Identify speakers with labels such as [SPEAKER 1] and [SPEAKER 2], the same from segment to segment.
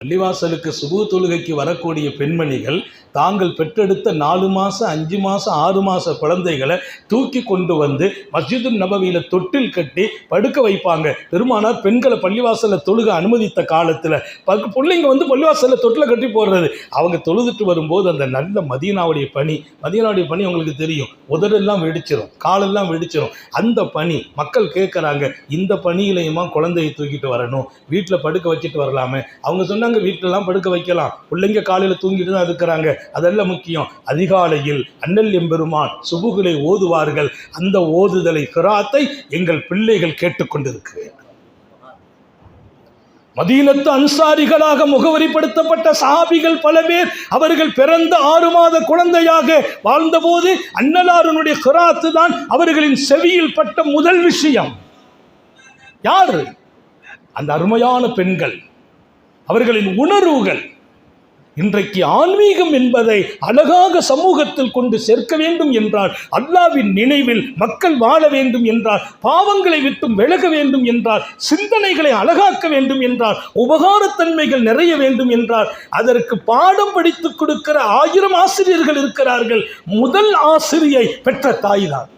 [SPEAKER 1] பள்ளிவாசலுக்கு சுபு தொழுகைக்கு வரக்கூடிய பெண்மணிகள் தாங்கள் பெற்றெடுத்த 4 மாதம் 5 மாதம் 6 மாத குழந்தைகளை தூக்கி கொண்டு வந்து மஸ்ஜிது நபவியில் தொட்டில் கட்டி படுக்க வைப்பாங்க. பெருமானார் பெண்களை பள்ளிவாசலில் தொழுக அனுமதித்த காலத்தில் பிள்ளைங்க வந்து பள்ளிவாசலில் தொட்டில் கட்டி போடுறது. அவங்க தொழுதுட்டு வரும்போது அந்த நல்ல மதீனாவுடைய பனி அவங்களுக்கு தெரியும். உதடெல்லாம் வெடிச்சிடும், காலெல்லாம் வெடிச்சிடும். அந்த பனி மக்கள் கேட்குறாங்க, இந்த பனியிலையுமா குழந்தையை தூக்கிட்டு வரணும், வீட்டில் படுக்க வச்சுட்டு வரலாமே. அவங்க சொன்னாங்க, வீட்டிலலாம் படுக்க வைக்கலாம், பிள்ளைங்க காலையில் தூங்கிட்டு தான் இருக்கிறாங்க, அதெல்லாம் முக்கியம். அதிகாலையில் அண்ணல் எம்பெருமான் சுபுகளை ஓதுவார்கள். அந்த ஓதுதலை கிராத்தை எங்கள் பிள்ளைகள் கேட்டுக்கொண்டிருக்கிறேன். மதீனத்து அன்சாரிகளாக முகவரிப்படுத்தப்பட்ட சஹாபிகள் பல பேர் அவர்கள் பிறந்த 6 மாத குழந்தையாக வாழ்ந்தபோது அன்னலாருடைய கிராத்து தான் அவர்களின் செவியில் பட்ட முதல் விஷயம். யார் அந்த அருமையான பெண்கள், அவர்களின் உணர்வுகள். இன்றைக்கு ஆன்மீகம் என்பதை அழகாக சமூகத்தில் கொண்டு சேர்க்க வேண்டும் என்றால், அல்லாஹ்வின் நினைவில் மக்கள் வாழ வேண்டும் என்றால், பாவங்களை விட்டும் விலக வேண்டும் என்றால், சிந்தனைகளை அழகாக்க வேண்டும் என்றால், உபகாரத்தன்மைகள் நிறைய வேண்டும் என்றால், அதற்கு பாடம் படித்துக் கொடுக்கிற 1000 ஆசிரியர்கள் இருக்கிறார்கள். முதல் ஆசிரியை பெற்ற தாய் தான்.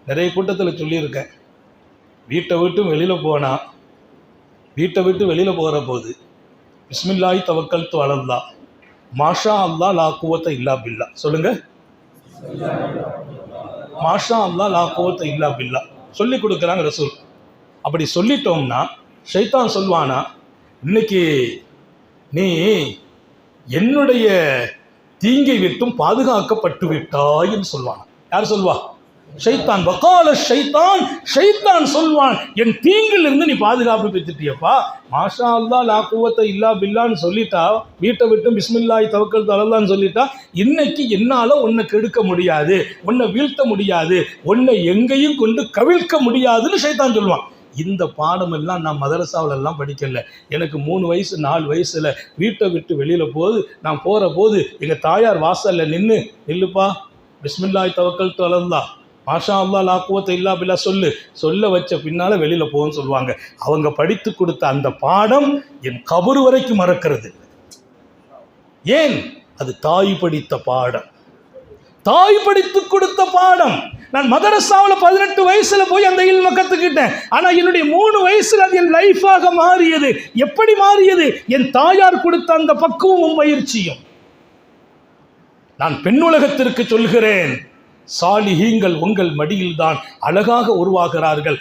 [SPEAKER 1] நிறைய கூட்டத்தில் சொல்லியிருக்கேன், வீட்டை விட்டு வெளியில் போகிற போது பிஸ்மில்லாஹி தவக்கல்து அலல்லாஹ் மாஷா அல்லாஹ் லா குவத்த இல்லா பில்லா சொல்லுங்க. மாஷா அல்லாஹ் லா குவத்த இல்லா பில்லா சொல்லி கொடுக்குறாங்க ரசூல். அப்படி சொல்லிட்டோம்னா ஷைத்தான் சொல்வானா, இன்னைக்கு நீ என்னுடைய தீங்கை விட்டும் பாதுகாக்கப்பட்டு விட்டாய்ன்னு சொல்வானா. யார் சொல்வா? ஷைத்தான். வகால ஷைத்தான், ஷைத்தான் சொல்வான், என் தீங்கில் இருந்து நீ பாதுகாப்பு பெற்றுட்டியப்பா. மாஷா அல்லாஹ் லா குவத்த இல்லா பில்லான்னு சொல்லிட்டா, வீட்டை விட்டு பிஸ்மில்லாஹி தவக்கல்து அலல்லாஹ்னு சொல்லிட்டா, இன்னைக்கு என்னால் உன்னை கெடுக்க முடியாது, உன்னை வீழ்த்த முடியாது, உன்னை எங்கேயும் கொண்டு கவிழ்க்க முடியாதுன்னு ஷைத்தான் சொல்லுவான். இந்த பாடமெல்லாம் நான் மதரசாவிலெல்லாம் படிக்கல. எனக்கு 3 வயசு 4 வயசில் வீட்டை விட்டு வெளியில் நான் போகிற போது எங்கள் தாயார் வாசலில் நில்லுப்பா, பிஸ்மில்லாஹி தவக்கல்து அலல்லாஹ் மாஷா அல்லாஹ் லா குவத்த இல்லா பில்லா சொல்ல வச்ச பின்னால் வெளியில் போகும்னு சொல்லுவாங்க. அவங்க படித்து கொடுத்த அந்த பாடம் என் கபர் வரைக்கும் மறக்கிறது. ஏன்? அது தாய் படித்த பாடம், தாய் படித்து கொடுத்த பாடம். நான் மதரசாவில் 18 வயசுல போய் அந்த இல்ம கற்றுக்கிட்டேன். ஆனால் என்னுடைய 3 வயசுல அது என் லைஃபாக மாறியது. எப்படி மாறியது? என் தாயார் கொடுத்த அந்த பக்குவமும் பயிற்சியும். நான் பெண் உலகத்திற்கு சொல்கிறேன், சாலிஹீங்கள் உங்கள் மடியில்தான் அழகாக உருவாகிறார்கள்.